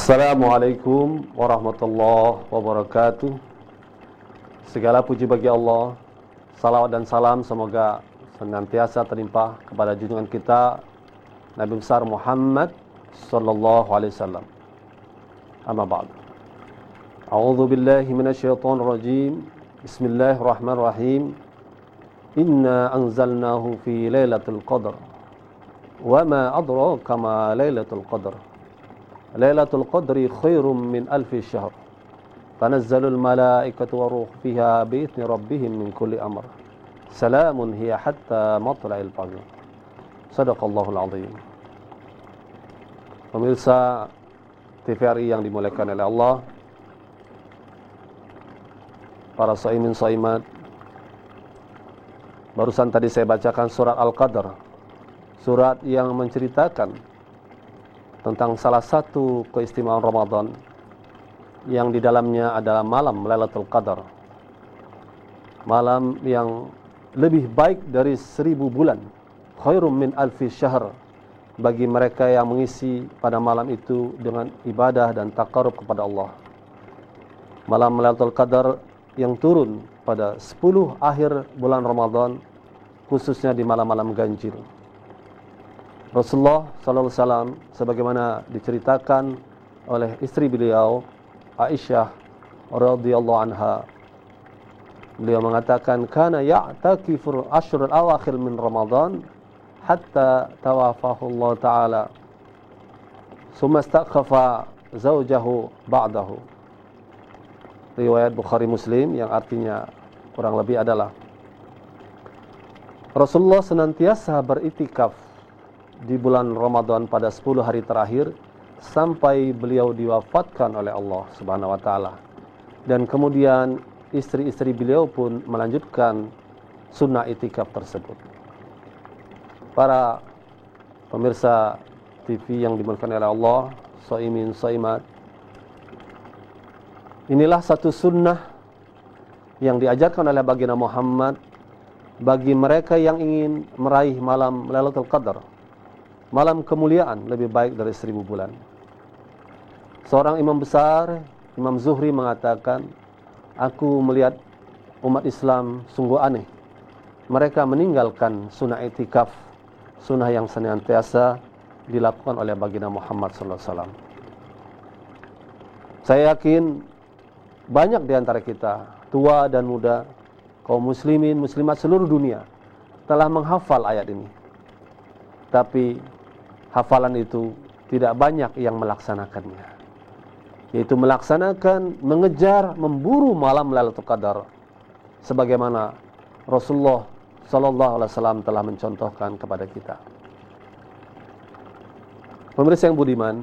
Assalamualaikum warahmatullahi wabarakatuh. Segala puji bagi Allah. Salawat dan salam semoga senantiasa terlimpah kepada junjungan kita Nabi besar Muhammad sallallahu alaihi wasallam. Amma ba'd. A'udzu billahi minasyaitonir rajim. Bismillahirrahmanirrahim. Inna anzalnahu fi lailatul qadar. Wa ma adraka ma lailatul qadar. Lailatul Qadri khairum min alfi syahr. Tanazzalul malaikatu waruh fiha bi'idzni rabbihim min kulli amr. Salamun hiya hatta matla'il fajr. Shadaqallahul azim. Pemirsa TVRI yang dimuliakan oleh Allah, para shaimin shaimat, barusan tadi saya bacakan surat Al-Qadr, surat yang menceritakan tentang salah satu keistimewaan Ramadan yang di dalamnya adalah malam Lailatul Qadar. Malam yang lebih baik dari 1000 bulan. Khairum min alfi syahr. Bagi mereka yang mengisi pada malam itu dengan ibadah dan taqarrub kepada Allah. Malam Lailatul Qadar yang turun pada 10 akhir bulan Ramadan, khususnya di malam-malam ganjil. Rasulullah sallallahu alaihi wasallam sebagaimana diceritakan oleh istri beliau Aisyah radhiyallahu anha, beliau mengatakan kana ya'takifu ashrul awakhir min Ramadan hatta tawafahu Allah taala summa istakhafa zawjahu ba'dahu. Riwayat Bukhari Muslim yang artinya kurang lebih adalah Rasulullah senantiasa beritikaf di bulan Ramadan pada 10 hari terakhir sampai beliau diwafatkan oleh Allah Subhanahu wa taala. Dan kemudian istri-istri beliau pun melanjutkan sunnah itikaf tersebut. Para pemirsa TV yang dimuliakan oleh Allah, shaimin shaimat, inilah satu sunnah yang diajarkan oleh baginda Muhammad bagi mereka yang ingin meraih malam Lailatul Qadar. Malam kemuliaan lebih baik dari 1000 bulan. Seorang imam besar, Imam Zuhri mengatakan, aku melihat umat Islam sungguh aneh. Mereka meninggalkan sunnah itikaf, sunnah yang senantiasa dilakukan oleh baginda Muhammad sallallahu alaihi wasallam. Saya yakin banyak di antara kita, tua dan muda, kaum muslimin, muslimat seluruh dunia telah menghafal ayat ini. Tapi hafalan itu tidak banyak yang melaksanakannya, yaitu melaksanakan, mengejar, memburu malam Lailatul Qadar sebagaimana Rasulullah sallallahu alaihi wasallam telah mencontohkan kepada kita. Pemirsa yang budiman,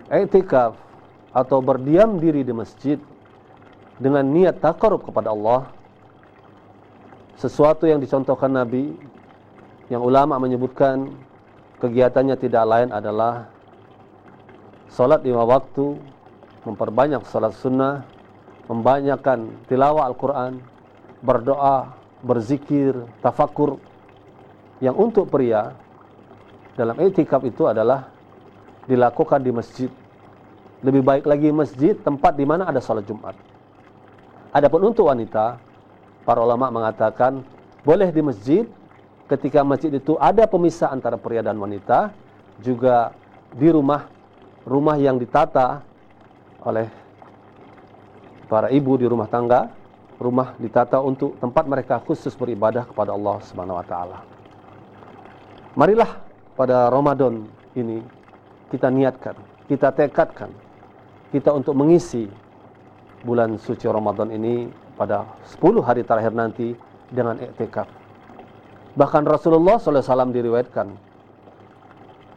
i'tikaf atau berdiam diri di masjid dengan niat taqarrub kepada Allah, sesuatu yang dicontohkan Nabi, yang ulama menyebutkan kegiatannya tidak lain adalah salat 5 waktu, memperbanyak salat sunnah, membanyakkan tilawah Al-Quran, berdoa, berzikir, tafakur. Yang untuk pria dalam i'tikaf itu adalah dilakukan di masjid. Lebih baik lagi masjid, tempat di mana ada salat Jumat. Adapun untuk wanita, para ulama mengatakan boleh di masjid ketika masjid itu ada pemisah antara pria dan wanita, juga di rumah yang ditata oleh para ibu di rumah tangga, rumah ditata untuk tempat mereka khusus beribadah kepada Allah Subhanahu wa taala. Marilah pada Ramadan ini kita niatkan, kita tekadkan kita untuk mengisi bulan suci Ramadan ini pada 10 hari terakhir nanti dengan i'tikaf. Bahkan Rasulullah SAW diriwayatkan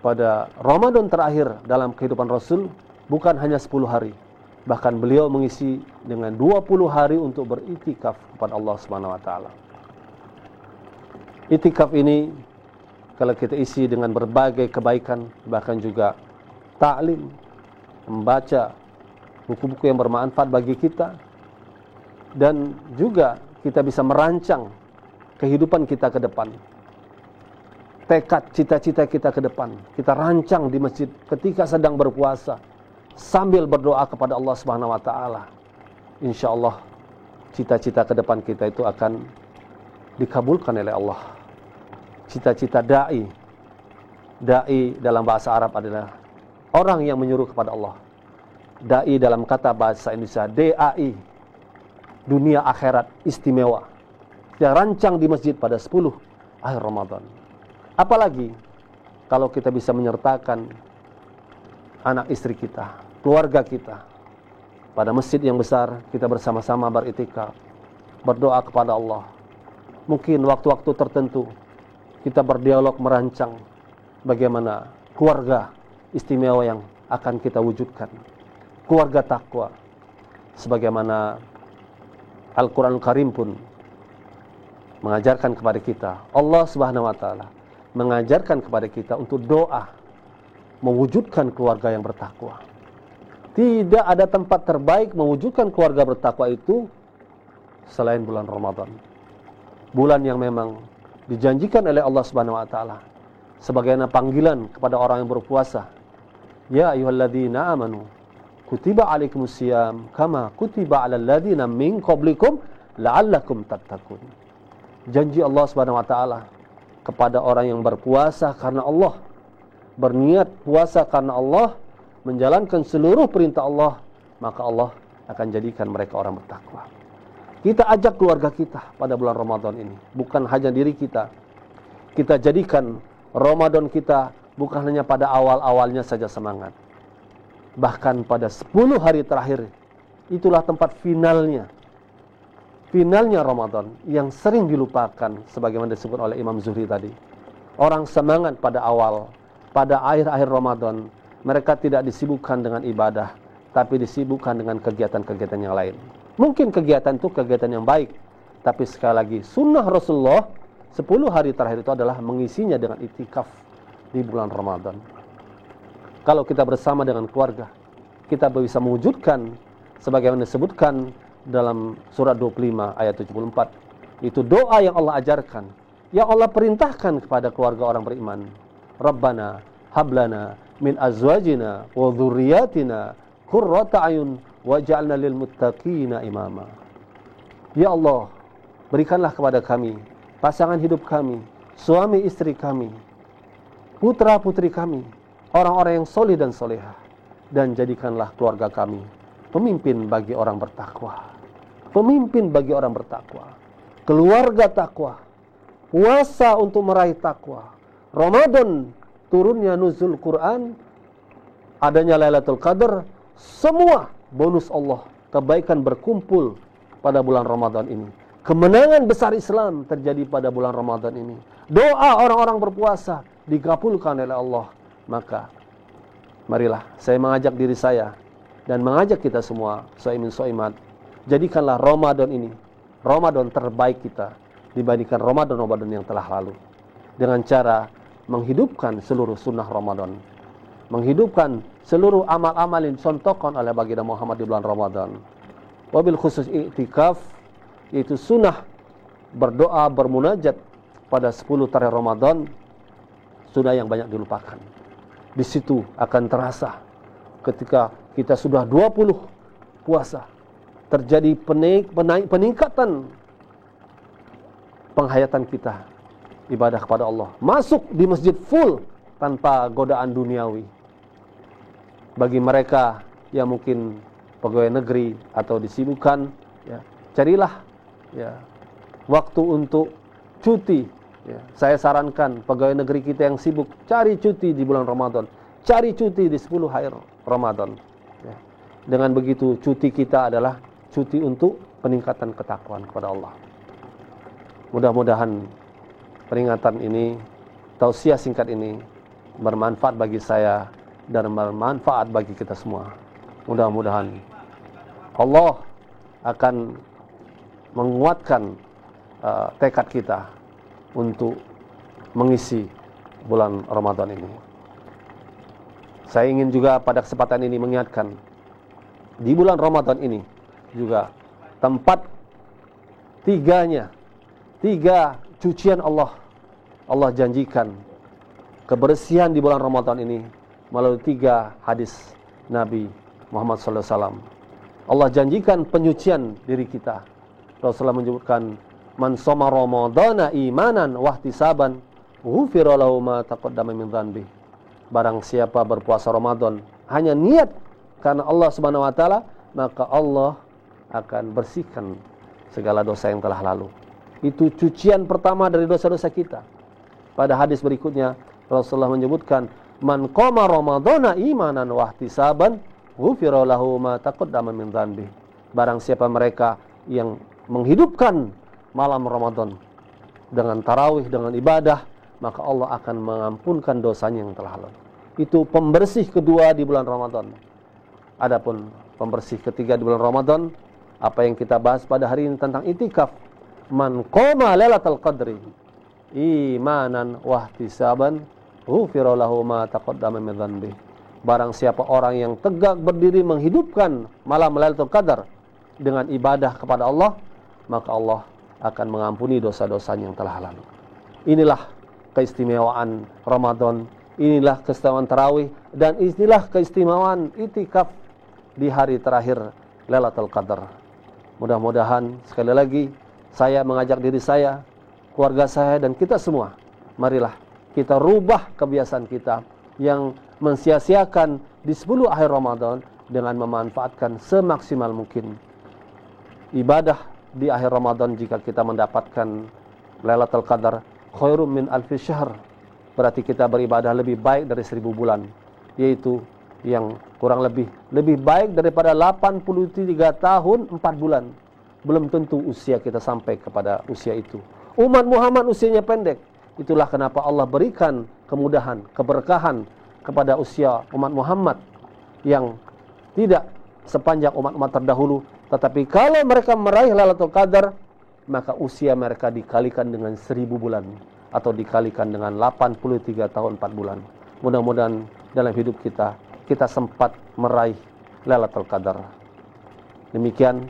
pada Ramadan terakhir dalam kehidupan Rasul bukan hanya 10 hari. Bahkan beliau mengisi dengan 20 hari untuk beritikaf kepada Allah Subhanahu wa taala. Itikaf ini kalau kita isi dengan berbagai kebaikan, bahkan juga ta'lim, membaca buku-buku yang bermanfaat bagi kita, dan juga kita bisa merancang kehidupan kita ke depan. tekad cita-cita kita ke depan. Kita rancang di masjid ketika sedang berpuasa. sambil berdoa kepada Allah Subhanahu wa taala, insyaallah cita-cita ke depan kita itu akan dikabulkan oleh Allah. Cita-cita dai dalam bahasa Arab adalah orang yang menyuruh kepada Allah. Dai dalam kata bahasa Indonesia DAI, dunia akhirat istimewa, yang rancang di masjid pada 10 akhir Ramadan. Apalagi kalau kita bisa menyertakan anak istri kita, keluarga kita pada masjid yang besar, kita bersama-sama beriktikaf, berdoa kepada Allah. Mungkin waktu-waktu tertentu kita berdialog merancang bagaimana keluarga istimewa yang akan kita wujudkan, keluarga takwa. Sebagaimana Al-Quran Karim pun mengajarkan kepada kita, Allah Subhanahu wa taala mengajarkan kepada kita untuk doa mewujudkan keluarga yang bertakwa. Tidak ada tempat terbaik mewujudkan keluarga bertakwa itu selain bulan Ramadan. Bulan yang memang dijanjikan oleh Allah Subhanahu wa taala sebagaimana panggilan kepada orang yang berpuasa. Ya ayyuhalladzina amanu kutiba alaikumusiyam kama kutiba alal ladzina min qablikum la'allakum tattaqun. Janji Allah Subhanahu wa taala kepada orang yang berpuasa karena Allah, berniat puasa karena Allah, menjalankan seluruh perintah Allah, maka Allah akan jadikan mereka orang bertakwa. Kita ajak keluarga kita pada bulan Ramadan ini, bukan hanya diri kita. Kita jadikan Ramadan kita bukan hanya pada awal-awalnya saja semangat. Bahkan pada 10 hari terakhir, itulah tempat finalnya Ramadan yang sering dilupakan sebagaimana disebut oleh Imam Zuhri tadi. Orang semangat pada awal, pada akhir-akhir Ramadan, mereka tidak disibukkan dengan ibadah, tapi disibukkan dengan kegiatan-kegiatan yang lain. Mungkin kegiatan itu kegiatan yang baik, tapi sekali lagi sunnah Rasulullah 10 hari terakhir itu adalah mengisinya dengan itikaf di bulan Ramadan. Kalau kita bersama dengan keluarga, kita bisa mewujudkan sebagaimana disebutkan dalam surat 25 ayat 74. Itu doa yang Allah ajarkan, yang Allah perintahkan kepada keluarga orang beriman. Rabbana hablana min azwajina wa dzurriyyatina qurrata ayun waj'alna lil muttaqina imama. Ya Allah, berikanlah kepada kami pasangan hidup kami, suami istri kami, putra putri kami, orang-orang yang soleh dan solehah, dan jadikanlah keluarga kami pemimpin bagi orang bertakwa. Pemimpin bagi orang bertakwa, keluarga takwa, puasa untuk meraih takwa. Ramadan, turunnya nuzul Quran, adanya Lailatul Qadar, semua bonus Allah, kebaikan berkumpul pada bulan Ramadan ini. Kemenangan besar Islam terjadi pada bulan Ramadan ini. Doa orang-orang berpuasa dikabulkan oleh Allah. Maka marilah saya mengajak diri saya dan mengajak kita semua, shaimin shaimat, jadikanlah Ramadan ini Ramadan terbaik kita dibandingkan Ramadan-Ramadan yang telah lalu, dengan cara menghidupkan seluruh sunnah Ramadan, menghidupkan seluruh amal-amal yang dicontohkan oleh baginda Muhammad di bulan Ramadan. Wabil khusus i'tikaf, yaitu sunnah berdoa bermunajat pada 10 terakhir Ramadan, sunnah yang banyak dilupakan. Di situ akan terasa ketika kita sudah 20 puasa, terjadi peningkatan penghayatan kita ibadah kepada Allah. Masuk di masjid full tanpa godaan duniawi. Bagi mereka yang mungkin pegawai negeri atau disibukkan, ya, carilah ya waktu untuk cuti. Ya, saya sarankan pegawai negeri kita yang sibuk, cari cuti di bulan Ramadan, cari cuti di 10 hari Ramadan. Ya. Dengan begitu cuti kita adalah cuti untuk peningkatan ketakwaan kepada Allah. Mudah-mudahan peringatan ini, tausiah singkat ini bermanfaat bagi saya dan bermanfaat bagi kita semua. Mudah-mudahan Allah akan menguatkan tekad kita untuk mengisi bulan Ramadan ini. Saya ingin juga pada kesempatan ini mengingatkan, di bulan Ramadan ini juga tempat tiga cucian Allah janjikan kebersihan di bulan Ramadan ini melalui 3 hadis Nabi Muhammad sallallahu alaihi wasallam. Allah janjikan penyucian diri kita. Rasulullah menyebutkan, "Man shoma ramadhana imanan wa ihtisaban, ghufira lahu ma taqaddama min dhanbi." Barang siapa berpuasa Ramadan hanya niat karena Allah Subhanahu wa taala, maka Allah akan bersihkan segala dosa yang telah lalu. Itu cucian pertama dari dosa-dosa kita. Pada hadis berikutnya Rasulullah menyebutkan, "Man qama ramadhana imanan wa ihtisaban, ghufira lahu ma taqaddama min dhanbi." Barang siapa mereka yang menghidupkan malam Ramadan dengan tarawih, dengan ibadah, maka Allah akan mengampunkan dosanya yang telah lalu. Itu pembersih kedua di bulan Ramadan. Adapun pembersih ketiga di bulan Ramadan, apa yang kita bahas pada hari ini tentang itikaf. Man qama lailatul qadri imanan wa ihtisaban, ghufira lahu ma taqaddama min dhanbi. Barang siapa orang yang tegak berdiri menghidupkan malam Lailatul Qadar dengan ibadah kepada Allah, maka Allah akan mengampuni dosa-dosanya yang telah lalu. Inilah keistimewaan Ramadan, inilah keistimewaan tarawih, dan inilah keistimewaan itikaf di hari terakhir Lailatul Qadar. Mudah-mudahan sekali lagi saya mengajak diri saya, keluarga saya, dan kita semua, marilah kita rubah kebiasaan kita yang mensia-siakan di 10 akhir Ramadan dengan memanfaatkan semaksimal mungkin ibadah di akhir Ramadan. Jika kita mendapatkan Lailatul Qadar khairum min alfi syahr, berarti kita beribadah lebih baik dari 1000 bulan, yaitu yang kurang lebih baik daripada 83 tahun 4 bulan. Belum tentu usia kita sampai kepada usia itu. Umat Muhammad usianya pendek. Itulah kenapa Allah berikan kemudahan, keberkahan kepada usia umat Muhammad yang tidak sepanjang umat-umat terdahulu. Tetapi kalau mereka meraih Lailatul Qadar, maka usia mereka dikalikan dengan 1000 bulan atau dikalikan dengan 83 tahun 4 bulan. Mudah-mudahan dalam hidup kita sempat meraih Lailatul Qadar. Demikian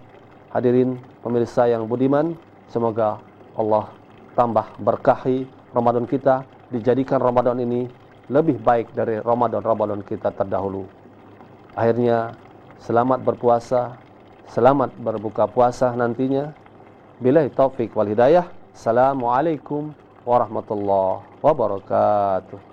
hadirin pemirsa yang budiman, semoga Allah tambah berkahi Ramadan kita, dijadikan Ramadan ini lebih baik dari Ramadan kita terdahulu. Akhirnya selamat berpuasa, selamat berbuka puasa nantinya. Billahi taufik wal hidayah. Assalamualaikum warahmatullahi wabarakatuh.